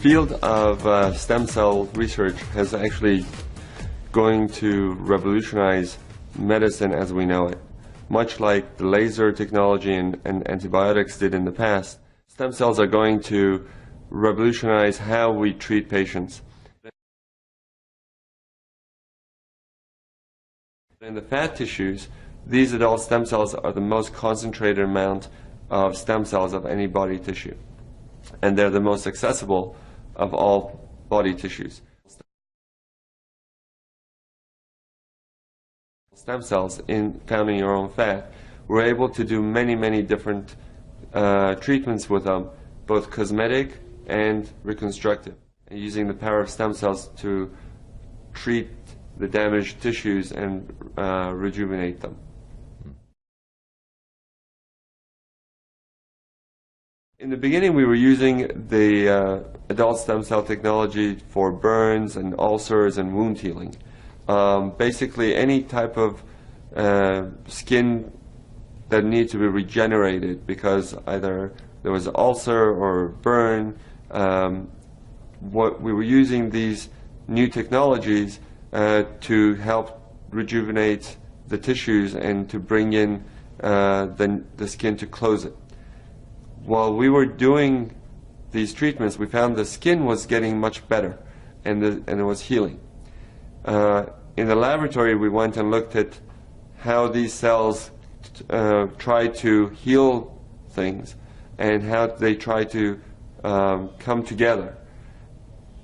field of stem cell research has actually going to revolutionize medicine as we know it. Much like the laser technology and antibiotics did in the past, stem cells are going to revolutionize how we treat patients. In the fat tissues, these adult stem cells are the most concentrated amount of stem cells of any body tissue, and they're the most accessible of all body tissues. Stem cells found in your own fat, we're able to do many different treatments with them, both cosmetic and reconstructive, and using the power of stem cells to treat the damaged tissues and rejuvenate them. In the beginning, we were using the adult stem cell technology for burns and ulcers and wound healing. Basically, any type of skin that needs to be regenerated because either there was an ulcer or burn. What we were using these new technologies to help rejuvenate the tissues and to bring in the skin to close it. While we were doing these treatments, we found the skin was getting much better and it was healing. In the laboratory, we went and looked at how these cells try to heal things and how they try to come together.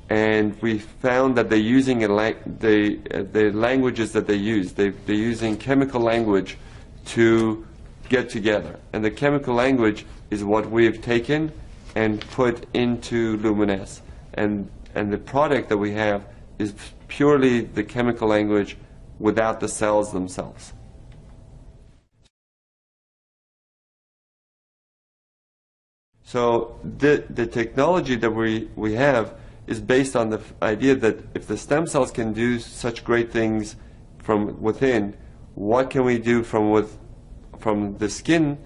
And we found that they're using the languages that they use. They're using chemical language to get together. And the chemical language is what we've taken and put into Luminesce. And the product that we have is purely the chemical language without the cells themselves. So the technology that we have is based on the idea that if the stem cells can do such great things from within, what can we do from the skin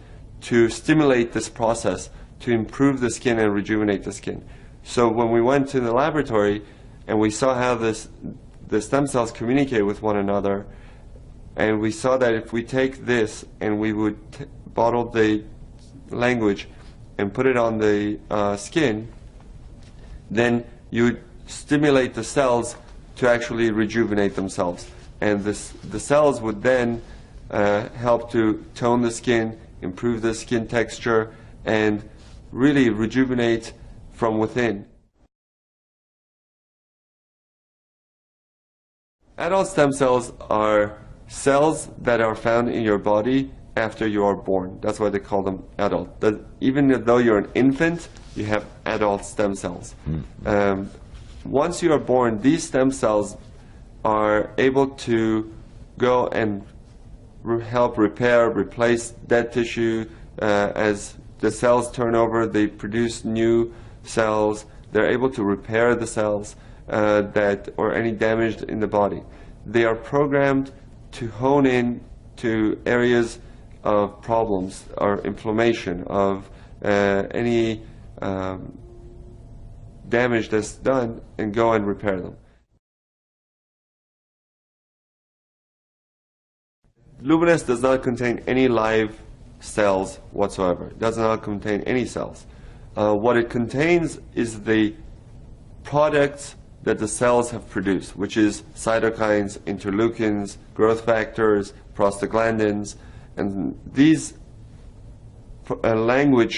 to stimulate this process, to improve the skin and rejuvenate the skin? So when we went to the laboratory and we saw how the stem cells communicate with one another, and we saw that if we take this and we would bottle the language and put it on the skin, then you would stimulate the cells to actually rejuvenate themselves. And the cells would then help to tone the skin, improve the skin texture, and really rejuvenate from within. Adult stem cells are cells that are found in your body after you are born. That's why they call them adult. Even though you're an infant, you have adult stem cells. Once you are born, these stem cells are able to go and help repair, replace dead tissue. As the cells turn over, they produce new cells. They're able to repair the cells or any damage in the body. They are programmed to hone in to areas of problems or inflammation, of any damage that's done, and go and repair them. Luminesce does not contain any live cells whatsoever. It does not contain any cells. What it contains is the products that the cells have produced, which is cytokines, interleukins, growth factors, prostaglandins, and these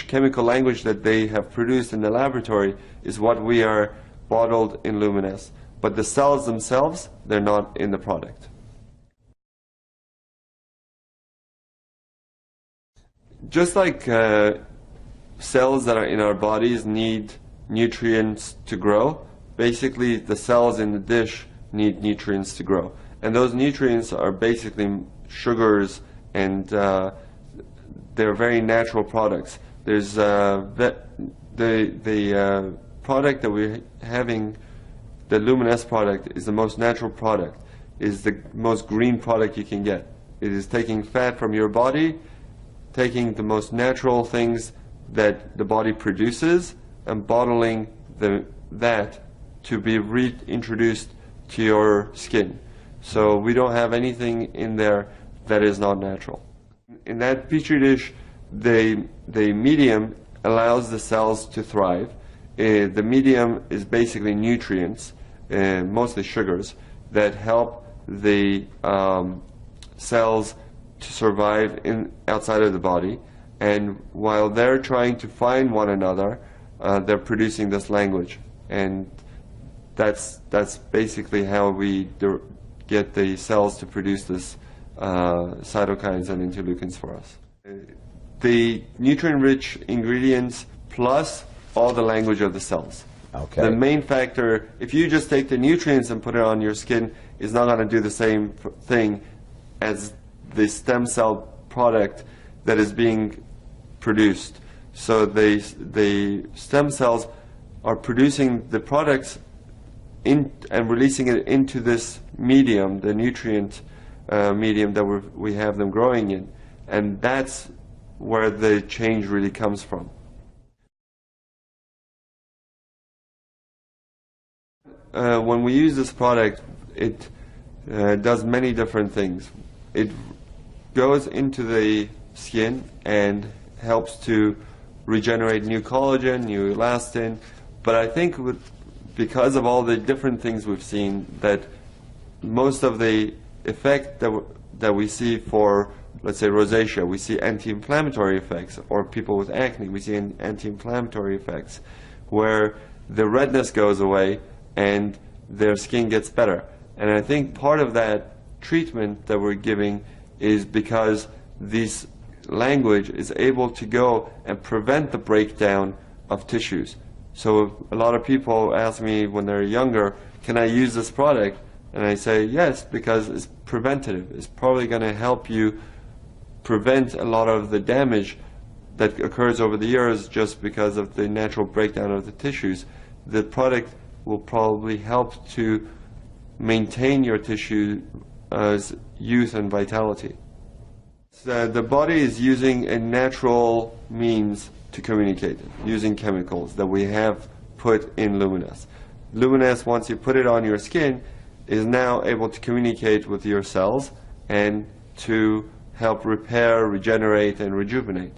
chemical language that they have produced in the laboratory is what we are bottled in Luminesce. But the cells themselves, they're not in the product. Just like cells that are in our bodies need nutrients to grow, basically the cells in the dish need nutrients to grow. And those nutrients are basically sugars, and they're very natural products. There's the product that we're having, the Luminesce product, is the most natural product, is the most green product you can get. It is taking fat from your body, taking the most natural things that the body produces, and bottling the that to be reintroduced to your skin. So we don't have anything in there that is not natural. In that petri dish, the medium allows the cells to thrive. The medium is basically nutrients, mostly sugars, that help the cells to survive outside of the body. And while they're trying to find one another, they're producing this language. And that's basically how we get the cells to produce this cytokines and interleukins for us. The nutrient-rich ingredients plus all the language of the cells. Okay. The main factor, if you just take the nutrients and put it on your skin, is not going to do the same thing as the stem cell product that is being produced. So the stem cells are producing the products and releasing it into this medium, the nutrient medium that we have them growing in, and that's where the change really comes from. When we use this product, it does many different things. It goes into the skin and helps to regenerate new collagen, new elastin, but I think because of all the different things we've seen, that most of the effect that we see for, let's say, rosacea, we see anti-inflammatory effects, or people with acne, we see anti-inflammatory effects, where the redness goes away and their skin gets better. And I think part of that treatment that we're giving is because this language is able to go and prevent the breakdown of tissues. So a lot of people ask me when they're younger, can I use this product? And I say yes, because it's preventative. It's probably going to help you prevent a lot of the damage that occurs over the years just because of the natural breakdown of the tissues. The product will probably help to maintain your tissue's youth and vitality. So the body is using a natural means to communicate, using chemicals that we have put in Luminesce. Luminesce, once you put it on your skin, is now able to communicate with your cells and to help repair, regenerate, and rejuvenate.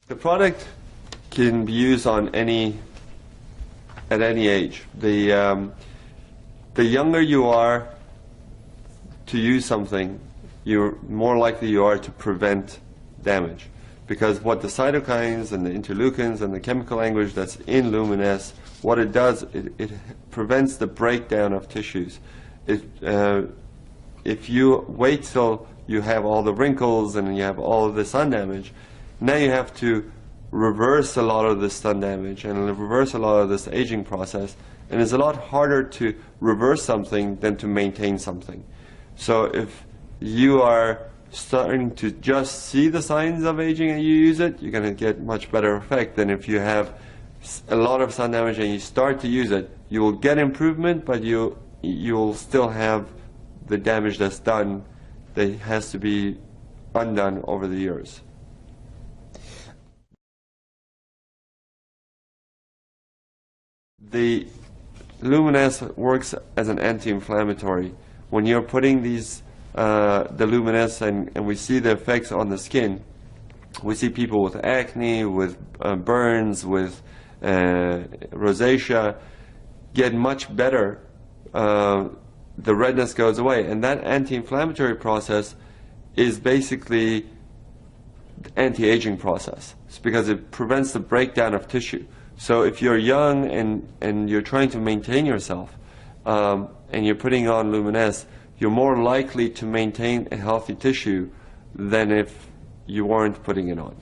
The product can be used on at any age. The younger you are to use something, you're more likely you are to prevent damage. Because what the cytokines and the interleukins and the chemical language that's in Luminesce, what it does, it prevents the breakdown of tissues. If you wait till you have all the wrinkles and you have all of the sun damage, now you have to reverse a lot of the sun damage and reverse a lot of this aging process. And it's a lot harder to reverse something than to maintain something. So if you are starting to just see the signs of aging and you use it, you're going to get much better effect than if you have a lot of sun damage and you start to use it. You will get improvement, but you'll still have the damage that's done that has to be undone over the years. The Luminesce works as an anti-inflammatory. When you're putting these the Luminesce and we see the effects on the skin, we see people with acne, with burns, with rosacea get much better. The redness goes away, and that anti-inflammatory process is basically the anti-aging process. It's because it prevents the breakdown of tissue. So if you're young and you're trying to maintain yourself and you're putting on Luminesce, you're more likely to maintain a healthy tissue than if you weren't putting it on.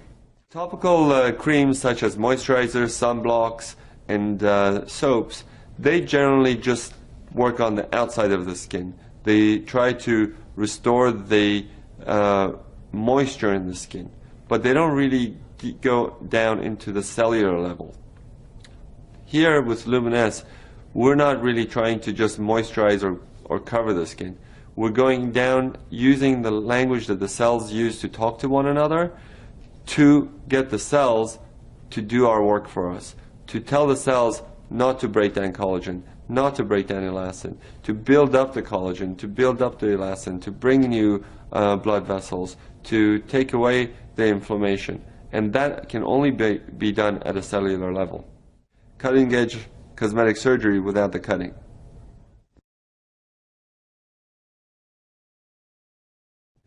Topical creams such as moisturizers, sunblocks, and soaps, they generally just work on the outside of the skin. They try to restore the moisture in the skin, but they don't really go down into the cellular level. Here with Luminesce, we're not really trying to just moisturize or cover the skin. We're going down using the language that the cells use to talk to one another to get the cells to do our work for us, to tell the cells not to break down collagen, not to break down elastin, to build up the collagen, to build up the elastin, to bring new blood vessels, to take away the inflammation. And that can only be done at a cellular level. Cutting-edge cosmetic surgery without the cutting.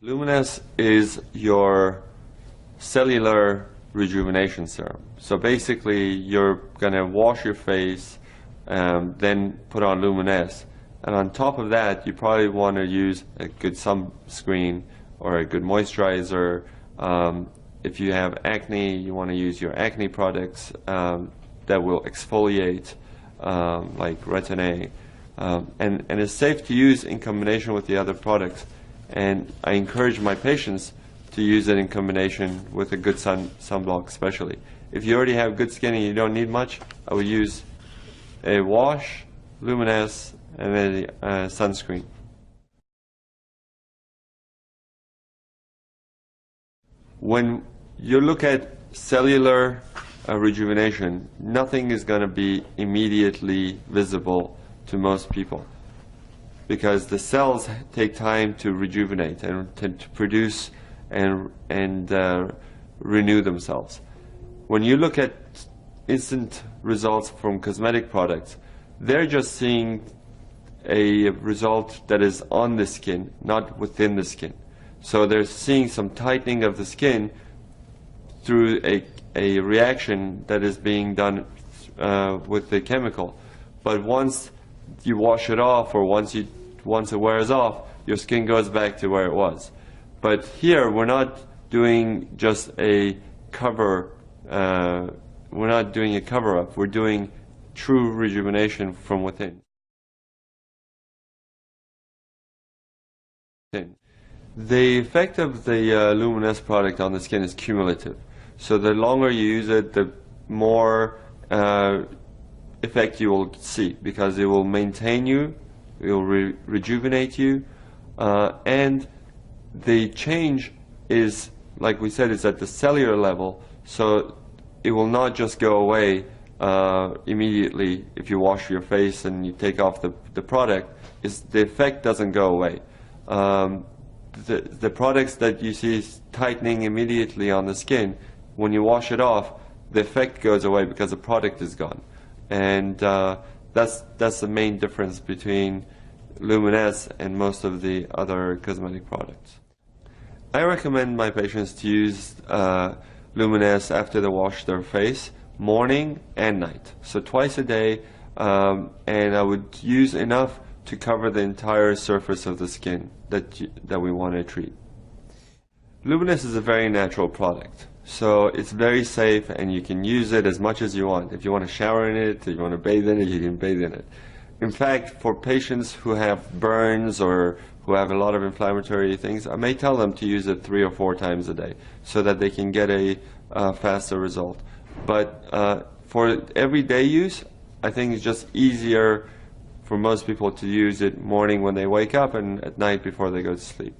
Luminesce is your cellular rejuvenation serum. So basically, you're going to wash your face, then put on Luminesce. And on top of that, you probably want to use a good sunscreen or a good moisturizer. If you have acne, you want to use your acne products that will exfoliate, like Retin-A. And it's safe to use in combination with the other products. And I encourage my patients to use it in combination with a good sunblock especially. If you already have good skin and you don't need much, I would use a wash, Luminesce, and then sunscreen. When you look at cellular rejuvenation, nothing is going to be immediately visible to most people, because the cells take time to rejuvenate and to produce and renew themselves. When you look at instant results from cosmetic products, they're just seeing a result that is on the skin, not within the skin. So they're seeing some tightening of the skin through a reaction that is being done with the chemical. But once you wash it off, or once it wears off, your skin goes back to where it was. But here, we're not doing just a cover. We're not doing a cover-up. We're doing true rejuvenation from within. The effect of the Luminesce product on the skin is cumulative. So the longer you use it, the more effect you will see, because it will maintain you, it will rejuvenate you, and the change is, like we said, is at the cellular level, so it will not just go away immediately if you wash your face and you take off the product. The effect doesn't go away. The products that you see tightening immediately on the skin, when you wash it off, the effect goes away because the product is gone. And that's the main difference between Luminesce and most of the other cosmetic products. I recommend my patients to use Luminesce after they wash their face, morning and night. So twice a day, and I would use enough to cover the entire surface of the skin that we want to treat. Luminesce is a very natural product. So it's very safe, and you can use it as much as you want. If you want to shower in it, if you want to bathe in it, you can bathe in it. In fact, for patients who have burns or who have a lot of inflammatory things, I may tell them to use it 3 or 4 times a day so that they can get a faster result. But for everyday use, I think it's just easier for most people to use it morning when they wake up and at night before they go to sleep.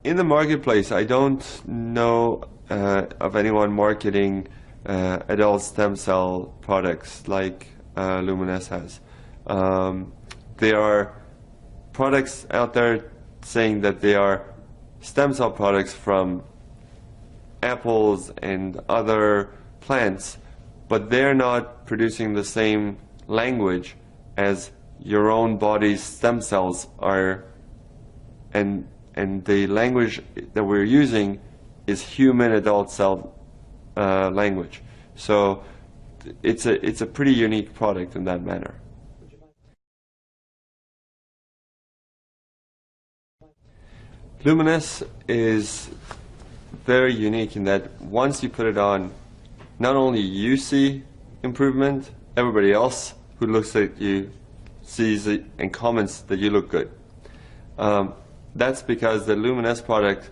In the marketplace, I don't know of anyone marketing adult stem cell products like Luminesce has. There are products out there saying that they are stem cell products from apples and other plants, but they're not producing the same language as your own body's stem cells are, and the language that we're using is human adult cell language. So it's a pretty unique product in that manner. Luminesce is very unique in that once you put it on, not only you see improvement, everybody else who looks at you sees it and comments that you look good. That's because the Luminesce product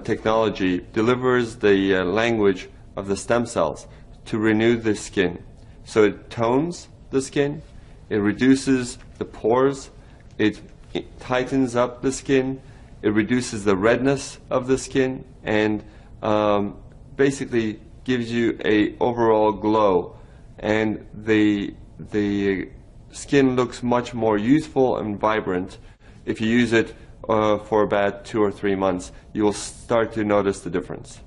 technology delivers the language of the stem cells to renew the skin. So it tones the skin, it reduces the pores, it tightens up the skin, It reduces the redness of the skin and basically gives you a overall glow, and the skin looks much more youthful and vibrant. If you use it for about 2 or 3 months, you will start to notice the difference.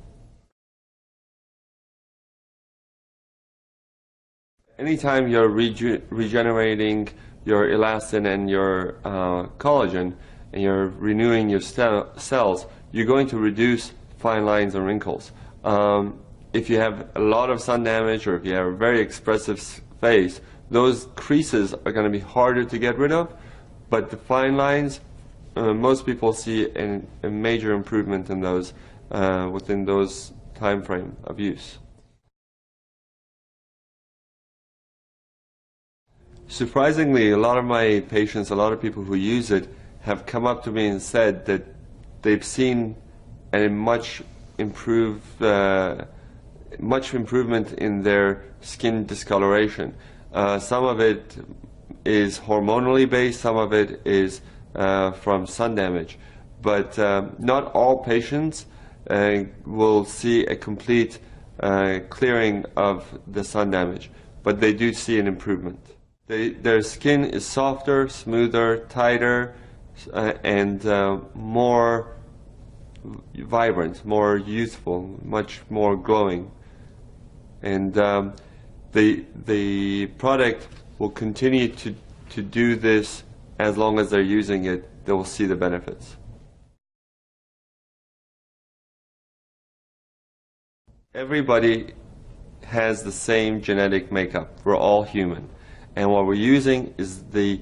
Anytime you're regenerating your elastin and your collagen, and you're renewing your cells, you're going to reduce fine lines and wrinkles. If you have a lot of sun damage, or if you have a very expressive face, those creases are going to be harder to get rid of, but the fine lines, most people see a major improvement in those within those time frame of use. Surprisingly, a lot of my patients, a lot of people who use it, have come up to me and said that they've seen a much improvement in their skin discoloration. Some of it is hormonally based, some of it is from sun damage. But not all patients will see a complete clearing of the sun damage, but they do see an improvement. Their skin is softer, smoother, tighter, and more vibrant, more youthful, much more glowing. And the product will continue to do this as long as they're using it. They will see the benefits. Everybody has the same genetic makeup. We're all human. And what we're using is the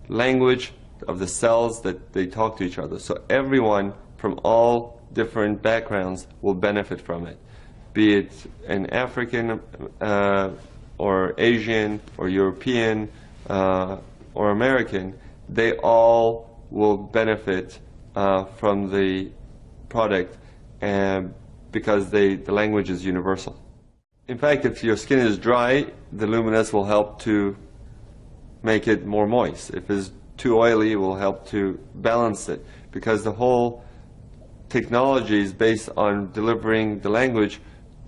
language of the cells that they talk to each other. So everyone from all different backgrounds will benefit from it, be it an African or Asian or European or American. They all will benefit from the product because the language is universal. In fact, if your skin is dry, the Luminesce will help to make it more moist. If it's too oily, it will help to balance it, because the whole technology is based on delivering the language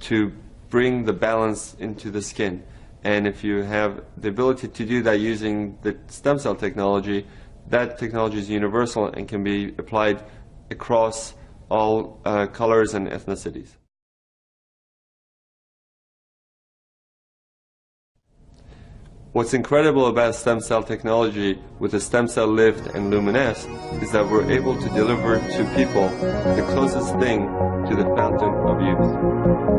to bring the balance into the skin. And if you have the ability to do that using the stem cell technology, that technology is universal and can be applied across all colors and ethnicities. What's incredible about stem cell technology with the stem cell lift and Luminesce is that we're able to deliver to people the closest thing to the fountain of youth.